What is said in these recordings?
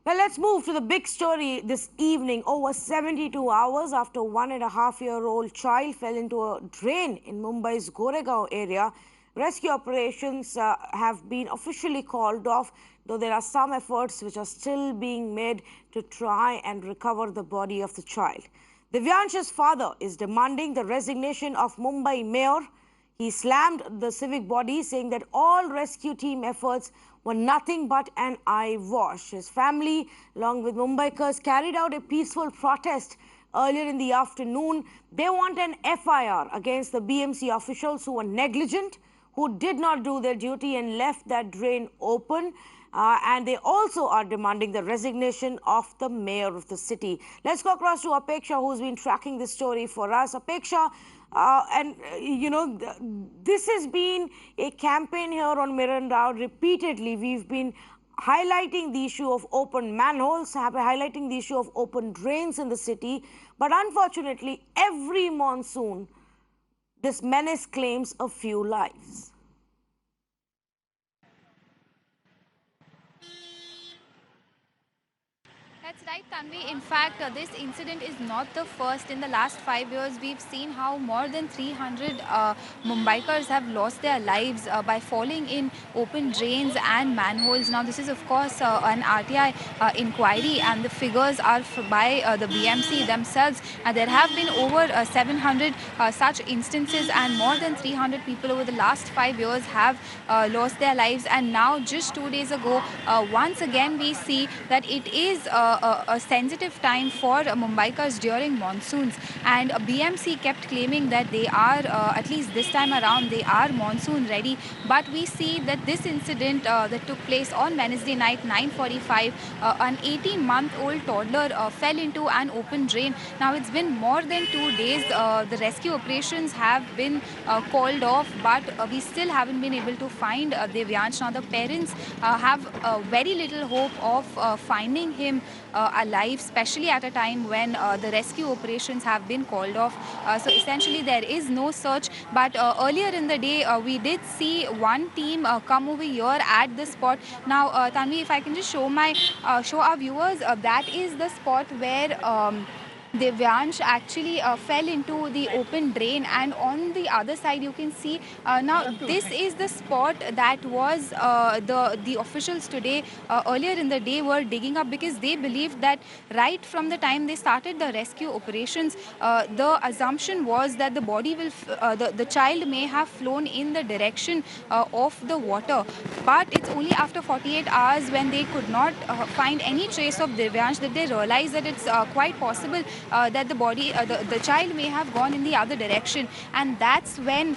Well, let's move to the big story this evening. Over 72 hours after 1.5-year-old child fell into a drain in Mumbai's Goregaon area, rescue operations have been officially called off, though there are some efforts which are still being made to try and recover the body of the child. Divyansh's father is demanding the resignation of Mumbai Mayor. He slammed the civic body, saying that all rescue team efforts were nothing but an eyewash. His family, along with Mumbaikars, carried out a peaceful protest earlier in the afternoon. They want an FIR against the BMC officials who were negligent, who did not do their duty and left that drain open. And they also are demanding the resignation of the mayor of the city. Let's go across to Apeksha, who's been tracking this story for us. Apeksha, this has been a campaign here on Miranda. Repeatedly, we've been highlighting the issue of open manholes, highlighting the issue of open drains in the city. But unfortunately, every monsoon, this menace claims a few lives. That's right, Tanvi. In fact, this incident is not the first. In the last 5 years, we've seen how more than 300 Mumbaikars have lost their lives by falling in open drains and manholes. Now, this is, of course, an RTI inquiry, and the figures are by the BMC themselves. There have been over 700 such instances, and more than 300 people over the last 5 years have lost their lives. And now, just 2 days ago, once again, we see that it is a sensitive time for Mumbaikars during monsoons, and BMC kept claiming that they are, at least this time around, they are monsoon ready. But we see that this incident that took place on Wednesday night, 9:45, an 18-month-old toddler fell into an open drain. Now, it's been more than 2 days. The rescue operations have been called off, but we still haven't been able to find Divyansh. Now, the parents have very little hope of finding him alive, especially at a time when the rescue operations have been called off. So essentially there is no search. But earlier in the day, we did see one team come over here at the spot. Now, Tanvi, if I can just show our viewers, that is the spot where Divyansh actually fell into the open drain, and on the other side you can see now this is the spot that was the officials today earlier in the day were digging up, because they believed that right from the time they started the rescue operations, the assumption was that the body will the child may have flown in the direction of the water. But it's only after 48 hours, when they could not find any trace of Divyansh, that they realized that it's quite possible that the child may have gone in the other direction. And that's when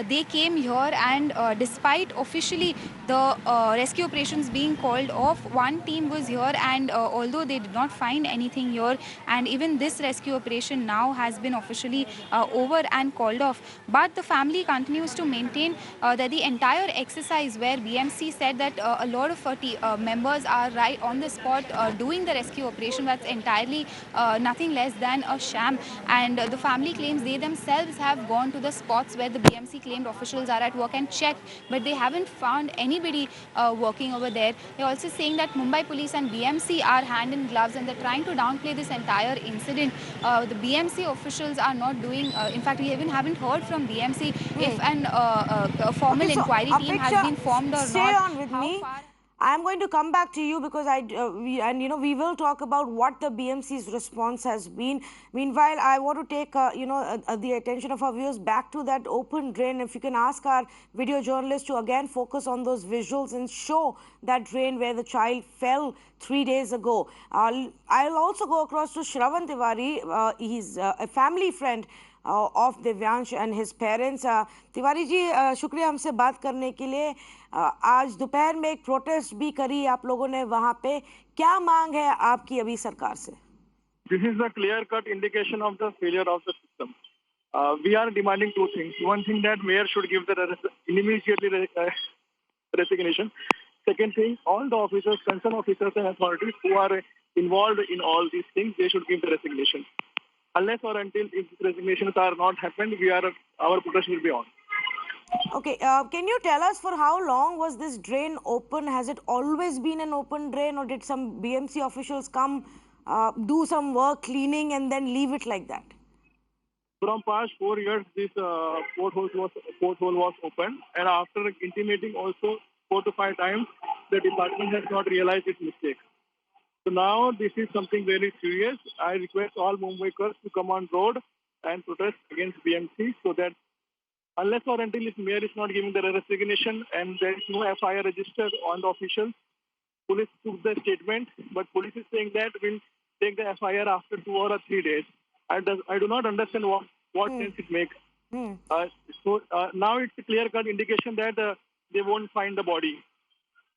they came here, and despite officially the rescue operations being called off, one team was here, and although they did not find anything here, and even this rescue operation now has been officially over and called off, but the family continues to maintain that the entire exercise, where BMC said that a lot of members are right on the spot doing the rescue operation, that's entirely nothing less than a sham. And the family claims they themselves have gone to the spots where the BMC claimed officials are at work and checked, but they haven't found anybody working over there. They're also saying that Mumbai police and BMC are hand in gloves, and they're trying to downplay this entire incident. The BMC officials are not doing, in fact, we even haven't heard from BMC if a formal Okay, so inquiry team has been formed or stay not. on with How me. far? I'm going to come back to you because we will talk about what the BMC's response has been. Meanwhile, I want to take the attention of our viewers back to that open drain. If you can ask our video journalist to again focus on those visuals and show that drain where the child fell 3 days ago. I'll also go across to Shravan Tiwari. He's a family friend of Divyansh and his parents. Tiwari ji शुक्रिया हमसे बात करने के लिए. आज दोपहर में एक प्रोटेस्ट भी करी आप लोगों ने वहां पे. क्या मांग है आपकी अभी सरकार से? This is a clear-cut indication of the failure of the system. We are demanding two things. One thing, that mayor should give the immediately resignation. Second thing, all the officers, concerned officers and authorities who are involved in all these things, they should give the resignation. Unless or until if resignations are not happened, our protest will be on. Okay, can you tell us for how long was this drain open? Has it always been an open drain, or did some BMC officials come, do some work cleaning, and then leave it like that? From past 4 years, this porthole was open, and after intimating also 4 to 5 times, the department has not realized its mistake. So now this is something very serious. I request all Mumbaikars to come on road and protest against BMC so that unless or until its mayor is not giving the resignation and there is no FIR registered on the officials, police took the statement, but police is saying that we'll take the FIR after 2 or 3 days. I do not understand what sense it makes. Hmm. Now it's a clear-cut indication that they won't find the body.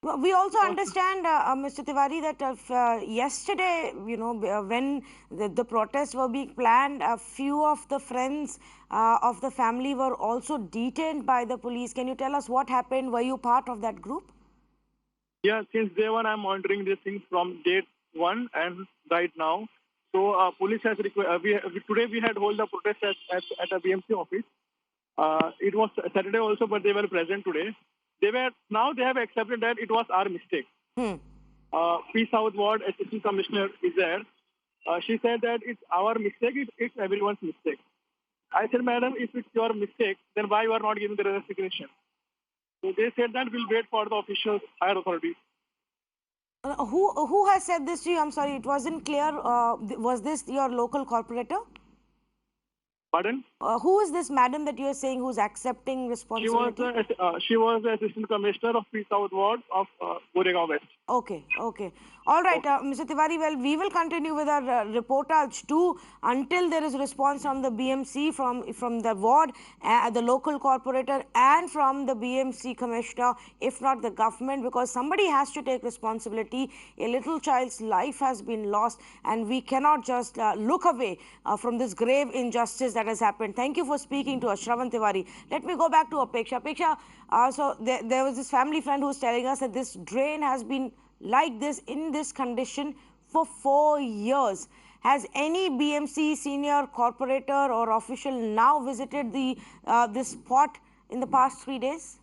Well, we also understand, Mr. Tiwari, that yesterday, when the protests were being planned, a few of the friends of the family were also detained by the police. Can you tell us what happened? Were you part of that group? Yeah, since day one, I'm monitoring these things from day one and right now. So police has today we had hold the protest at a BMC office. It was Saturday also, but they were present today. They have accepted that it was our mistake. Hmm. P South Ward Assistant Commissioner is there. She said that it's our mistake. It's everyone's mistake. I said, madam, if it's your mistake, then why you are not giving the resignation? So they said that we'll wait for the officials, higher authorities. Who has said this to you? I'm sorry, it wasn't clear. Was this your local corporator? Pardon? Who is this madam that you are saying who's accepting responsibility? She was the assistant commissioner of P South Ward of Goregaon West. Okay, okay. All right, Mr. Tiwari, well, we will continue with our reportage too until there is response from the BMC, from the ward, the local corporator, and from the BMC commissioner, if not the government, because somebody has to take responsibility. A little child's life has been lost, and we cannot just look away from this grave injustice that has happened. Thank you for speaking to us, Shravan Tiwari. Let me go back to Apeksha. Apeksha, so there was this family friend who was telling us that this drain has been like this in this condition for 4 years. Has any BMC senior corporator or official now visited the this spot in the past 3 days?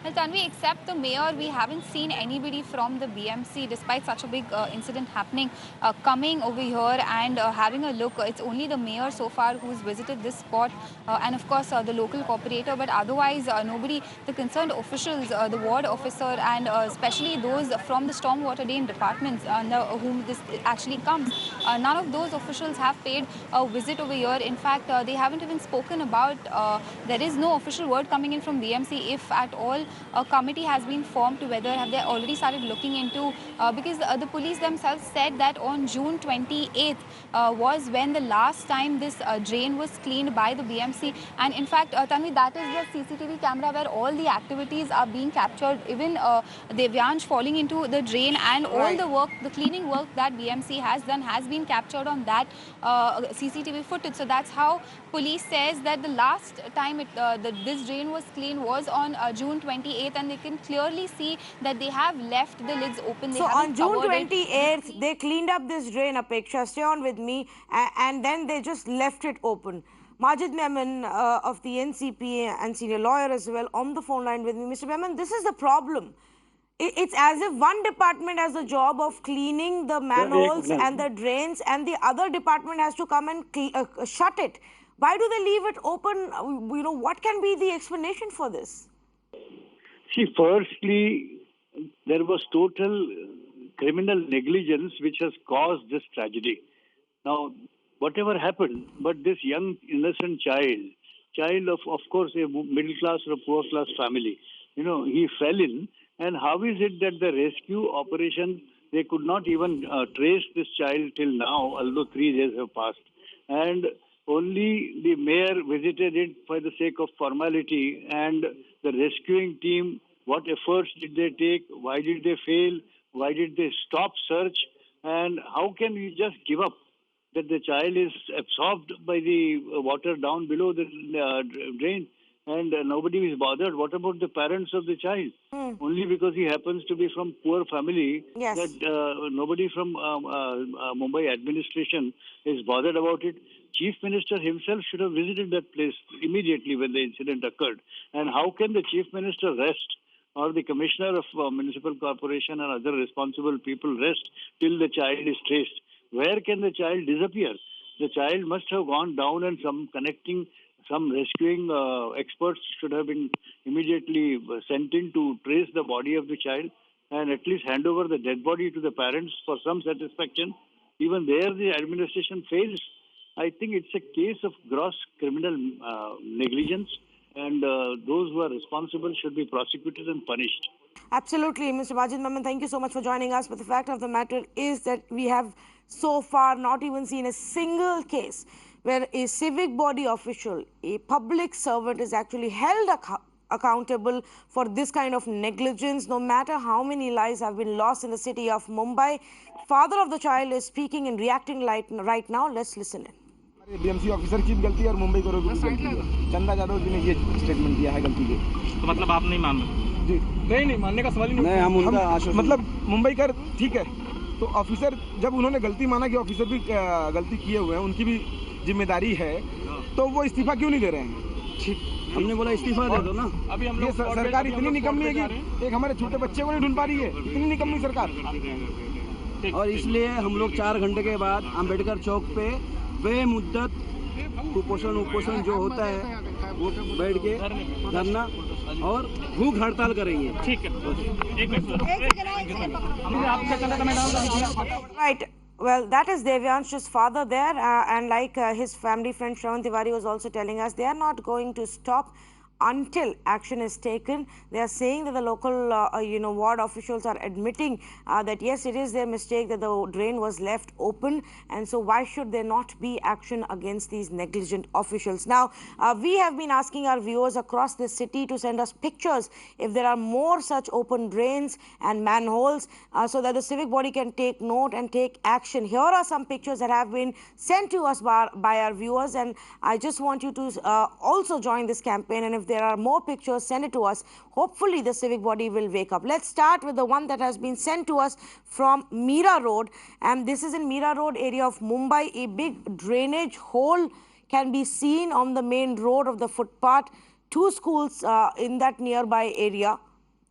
Well, Tanvi, except the mayor, we haven't seen anybody from the BMC, despite such a big incident happening, coming over here and having a look. It's only the mayor so far who's visited this spot, and of course the local cooperator. But otherwise, nobody, the concerned officials, the ward officer, and especially those from the stormwater drain departments under whom this actually comes, none of those officials have paid a visit over here. In fact, they haven't even spoken about. There is no official word coming in from BMC, if at all a committee has been formed to whether have they already started looking into, because the police themselves said that on June 28th was when the last time this drain was cleaned by the BMC. And in fact, Tanvi, that is the CCTV camera where all the activities are being captured, even Divyansh falling into the drain, and all the work, the cleaning work that BMC has done has been captured on that CCTV footage. So that's how police says that the last time this drain was cleaned was on June 28th, and they can clearly see that they have left the lids open. They So on haven't June covered it. 28th, they cleaned up this drain, Apeksha, stay on with me, and then they just left it open. Majid Memon of the NCP and senior lawyer as well on the phone line with me. Mr. Memon, this is the problem. It's as if one department has the job of cleaning the manholes and the drains, and the other department has to come and shut it. Why do they leave it open? What can be the explanation for this? See, firstly, there was total criminal negligence which has caused this tragedy. Now, whatever happened, but this young innocent child of course, a middle class or a poor class family, he fell in. And how is it that the rescue operation, they could not even trace this child till now, although 3 days have passed. And only the mayor visited it for the sake of formality, and the rescuing team, what efforts did they take? Why did they fail? Why did they stop search? And how can we just give up that the child is absorbed by the water down below the drain? and nobody is bothered. What about the parents of the child? Only because he happens to be from poor family, Yes. that nobody from Mumbai administration is bothered about it. Chief Minister himself should have visited that place immediately when the incident occurred. And how can the Chief Minister rest, or the Commissioner of Municipal Corporation and other responsible people rest till the child is traced? Where can the child disappear? The child must have gone down, and some rescuing experts should have been immediately sent in to trace the body of the child and at least hand over the dead body to the parents for some satisfaction. Even there, the administration fails. I think it's a case of gross criminal negligence, and those who are responsible should be prosecuted and punished. Absolutely, Mr. Majid Maman, thank you so much for joining us. But the fact of the matter is that we have so far not even seen a single case where a civic body official, a public servant, is actually held accountable for this kind of negligence, no matter how many lives have been lost in the city of Mumbai. Father of the child is speaking and reacting right now. Let's listen in. BMC officer की भी गलती है और मुंबई करो की भी गलती है। चंदा यादव जी ने ये स्टेटमेंट दिया है गलती के। तो मतलब आप नहीं मान रहे? जी नहीं मानने का सवाल ही नहीं। हम उनका मतलब मुंबई कर ठीक है, तो ऑफिसर जब उन्होंने गलती माना कि ऑफिसर भी गलती किए हुए हैं, उनकी भी जिम्मेदारी है, तो वो इस्तीफा क्यों नहीं दे रहे हैं? हमने बोला इस्तीफा दे दो ना। अभी हम ये सरकार इतनी निकम्मी है कि एक हमारे छोटे बच्चे को नहीं ढूंढ पा रही है, इतनी निकम्मी सरकार। और इसलिए हम लोग 4 घंटे के बाद अम्बेडकर चौक पे बेमुद्दत कुपोषण जो होता है वो बैठ के धरना और भूख हड़ताल करेंगे। ठीक है। Right. Well, that is Divyansh's father there, and like his family friend Shravan Tiwari was also telling us, they are not going to stop until action is taken. They are saying that the local, ward officials are admitting that yes, it is their mistake that the drain was left open, and so why should there not be action against these negligent officials? Now, we have been asking our viewers across the city to send us pictures if there are more such open drains and manholes, so that the civic body can take note and take action. Here are some pictures that have been sent to us by our viewers, and I just want you to also join this campaign, and if there are more pictures, send it to us. Hopefully the civic body will wake up. Let's start with the one that has been sent to us from Mira Road, and this is in Mira Road area of Mumbai. A big drainage hole can be seen on the main road of the footpath. 2 schools in that nearby area.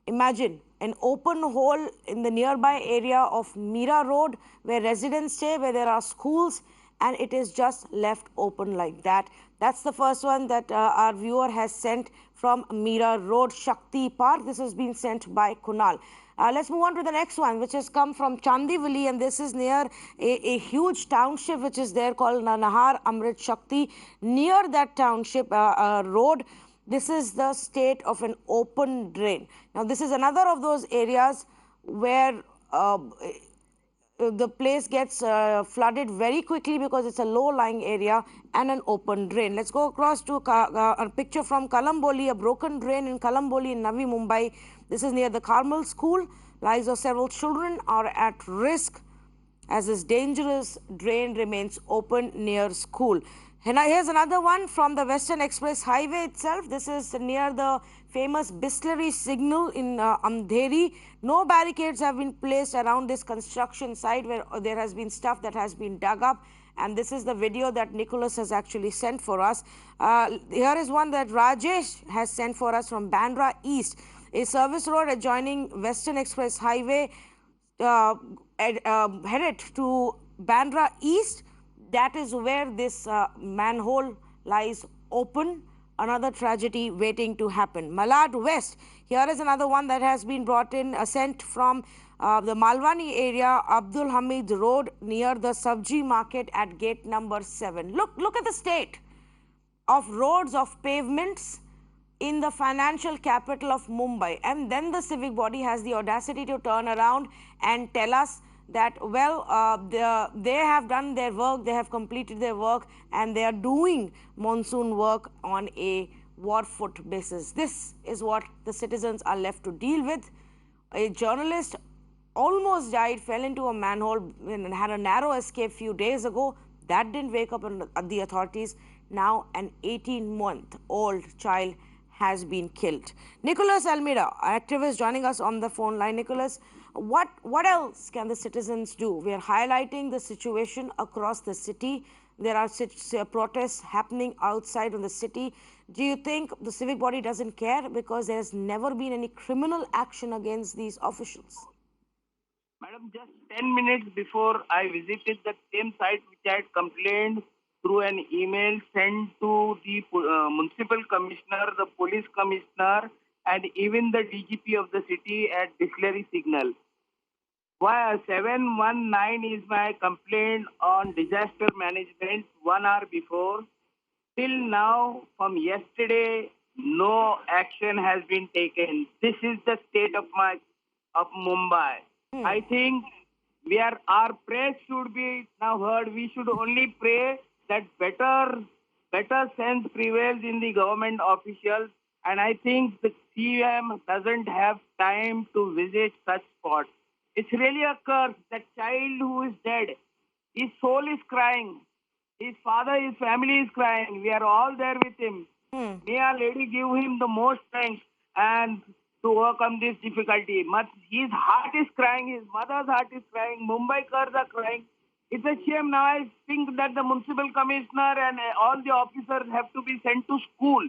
Imagine an open hole in the nearby area of Mira Road where residents stay, where there are schools, and it is just left open like that. That's the first one that our viewer has sent from Mira Road, Shakti Park. This has been sent by Kunal. Let's move on to the next one, which has come from Chandivali, and this is near a huge township which is there called Nahar Amrit Shakti. Near that township road, this is the state of an open drain. Now, this is another of those areas where the place gets flooded very quickly because it's a low-lying area and an open drain. Let's go across to a picture from Kalamboli, a broken drain in Kalamboli in Navi Mumbai. This is near the Carmel School. Lives of several children are at risk as this dangerous drain remains open near school. And here's another one from the Western Express Highway itself. This is near the famous Bistlery signal in Andheri. No barricades have been placed around this construction site where there has been stuff that has been dug up. And this is the video that Nicholas has actually sent for us. Here is one that Rajesh has sent for us from Bandra East. A service road adjoining Western Express Highway headed to Bandra East. That is where this manhole lies open. Another tragedy waiting to happen. Malad West. Here is another one that has been brought in, sent from the Malwani area, Abdul Hamid Road, near the Sabji Market at gate number 7. Look at the state of roads, of pavements in the financial capital of Mumbai. And then the civic body has the audacity to turn around and tell us that, well, they have done their work, they have completed their work, and they are doing monsoon work on a war-foot basis. This is what the citizens are left to deal with. A journalist almost died, fell into a manhole, and had a narrow escape few days ago. That didn't wake up the authorities. Now an 18-month-old child has been killed. Nicholas Almeida, our activist, joining us on the phone line. Nicholas, what else can the citizens do? We are highlighting the situation across the city. There are protests happening outside in the city. Do you think the civic body doesn't care because there has never been any criminal action against these officials? Madam, just 10 minutes before I visited the same site which I had complained through an email sent to the municipal commissioner, the police commissioner, and even the DGP of the city at distillery signal. Why 719 is my complaint on disaster management 1 hour before. Till now, from yesterday, no action has been taken. This is the state of Mumbai. I think our prayers should be now heard. We should only pray that better sense prevails in the government officials. And I think the CM doesn't have time to visit such spots. It's really a curse. That child who is dead, his soul is crying. His father, his family is crying. We are all there with him. May our Lady give him the most strength and to overcome this difficulty. His heart is crying. His mother's heart is crying. Mumbaikars are crying. It's a shame. Now I think that the municipal commissioner and all the officers have to be sent to school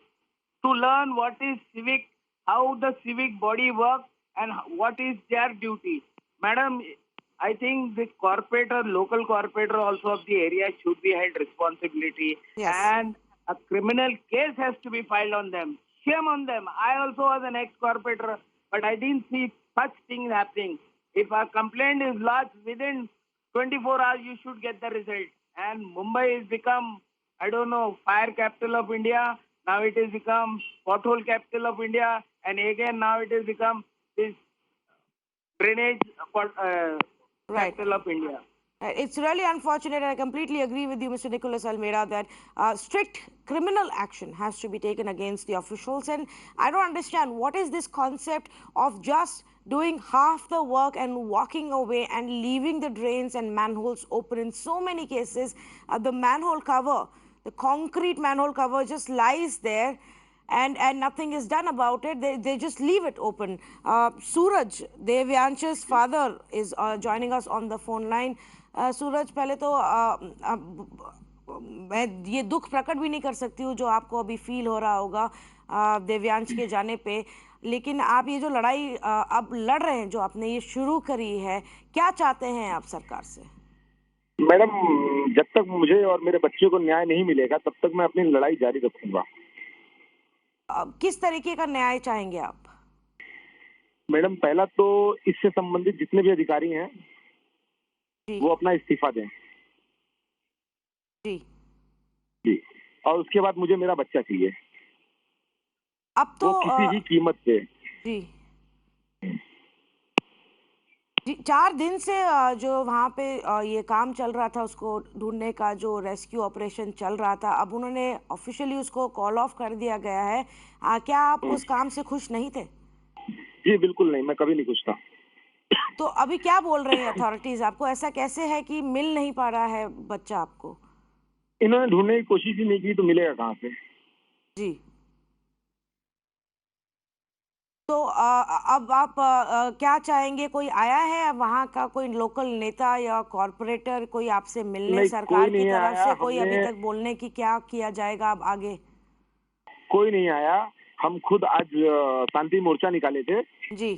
to learn what is civic, how the civic body works, and what is their duty. Madam, I think the local corporator also of the area should be held responsibility. Yes. And a criminal case has to be filed on them. Shame on them. I also was an ex-corporator, but I didn't see such things happening. If a complaint is lodged within 24 hours, you should get the result. And Mumbai has become, fire capital of India. Now it has become pothole capital of India. And again, now it has become this drainage capital of India. It's really unfortunate, and I completely agree with you, Mr. Nicholas Almeida, that strict criminal action has to be taken against the officials. And I don't understand, what is this concept of just doing half the work and walking away and leaving the drains and manholes open? In so many cases, the manhole cover, the concrete manhole cover just lies there, and nothing is done about it. They just leave it open. Suraj, Divyansh's father, is joining us on the phone line. सूरज, पहले तो मैं ये दुख प्रकट भी नहीं कर सकती हूँ जो आपको अभी फील हो रहा होगा दिव्यांश के जाने पे, लेकिन आप ये जो लड़ाई अब लड़ रहे हैं, जो आपने ये शुरू करी है, क्या चाहते हैं आप सरकार से? मैडम, जब तक मुझे और मेरे बच्चे को न्याय नहीं मिलेगा तब तक मैं अपनी लड़ाई जारी रखूंगा। किस तरीके का न्याय चाहेंगे आप? मैडम, पहला तो इससे संबंधित जितने भी अधिकारी हैं वो अपना इस्तीफा दें। जी जी। और उसके बाद मुझे मेरा बच्चा चाहिए, अब तो किसी भी कीमत पे। जी जी 4 दिन से जो वहाँ पे ये काम चल रहा था, उसको ढूंढने का जो रेस्क्यू ऑपरेशन चल रहा था, अब उन्होंने ऑफिशियली उसको कॉल ऑफ कर दिया गया है। क्या आप उस काम से खुश नहीं थे? जी बिल्कुल नहीं, मैं कभी नहीं खुश था। तो अभी क्या बोल रहे हैं अथॉरिटीज? आपको ऐसा कैसे है कि मिल नहीं पा रहा है बच्चा आपको? इन्होंने ढूंढने की कोशिश ही नहीं की तो मिलेगा कहाँ से? जी, तो अब आप क्या चाहेंगे? कोई आया है वहाँ का, कोई लोकल नेता या कॉर्पोरेटर, कोई आपसे मिलने सरकार की तरफ से? कोई अभी तक बोलने की क्या किया जाएगा अब आगे? कोई नहीं आया। हम खुद आज शांति मोर्चा निकाले थे जी,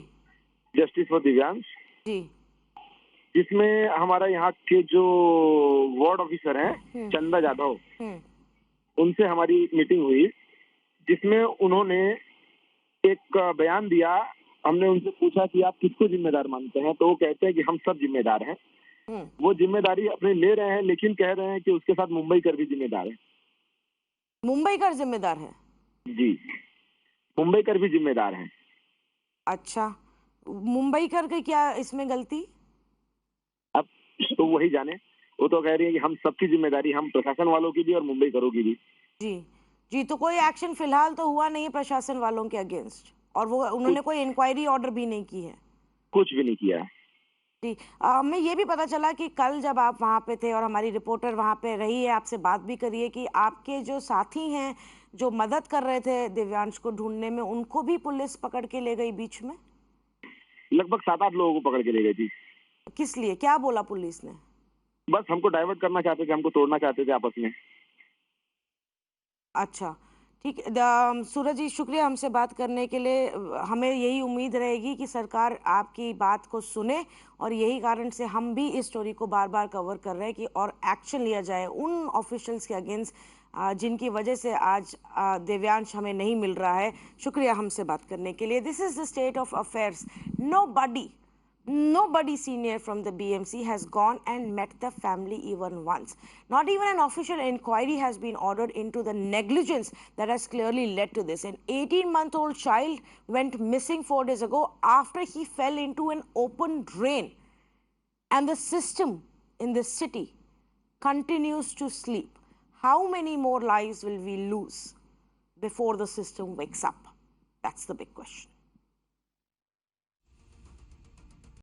जस्टिस फॉर दिव्यांश जी, जिसमें हमारा यहाँ के जो वार्ड ऑफिसर हैं चंदा जाधव, उनसे हमारी मीटिंग हुई, जिसमें उन्होंने एक बयान दिया। हमने उनसे पूछा कि आप किसको जिम्मेदार मानते हैं, तो वो कहते हैं कि हम सब जिम्मेदार हैं। वो जिम्मेदारी अपने ले रहे हैं, लेकिन कह रहे हैं कि उसके साथ मुंबईकर भी जिम्मेदार है। मुंबईकर जिम्मेदार है? जी, मुंबईकर भी जिम्मेदार हैं। अच्छा, मुंबईकर की क्या इसमें गलती? अब तो वही जाने। वो तो कह रही है कि हम सबकी जिम्मेदारी, हम प्रशासन वालों की भी और मुंबईकरों की भी। जी जी, तो कोई एक्शन फिलहाल तो हुआ नहीं है प्रशासन वालों के अगेंस्ट, और वो उन्होंने कोई इंक्वायरी ऑर्डर भी नहीं की है? कुछ भी नहीं किया है जी। हमें ये भी पता चला कि कल जब आप वहाँ पे थे और हमारी रिपोर्टर वहाँ पे रही है, आपसे बात भी करी है, कि आपके जो साथी हैं जो मदद कर रहे थे दिव्यांश को ढूंढने में, उनको भी पुलिस पकड़ के ले गई बीच में? लगभग 7-8 लोगों को पकड़ के ले गई थी। किस लिए, क्या बोला पुलिस ने? बस हमको डाइवर्ट करना चाहते थे, हमको तोड़ना चाहते थे आपस में। अच्छा, ठीक है। सूरज जी, शुक्रिया हमसे बात करने के लिए। हमें यही उम्मीद रहेगी कि सरकार आपकी बात को सुने, और यही कारण से हम भी इस स्टोरी को बार बार कवर कर रहे हैं कि और एक्शन लिया जाए उन ऑफिशियल्स के अगेंस्ट जिनकी वजह से आज दिव्यांश हमें नहीं मिल रहा है। शुक्रिया हमसे बात करने के लिए। This is the state of affairs. Nobody senior from the BMC has gone and met the family even once. Not even an official inquiry has been ordered into the negligence that has clearly led to this. An 18-month-old child went missing 4 days ago after he fell into an open drain. And the system in this city continues to sleep. How many more lives will we lose before the system wakes up? That's the big question.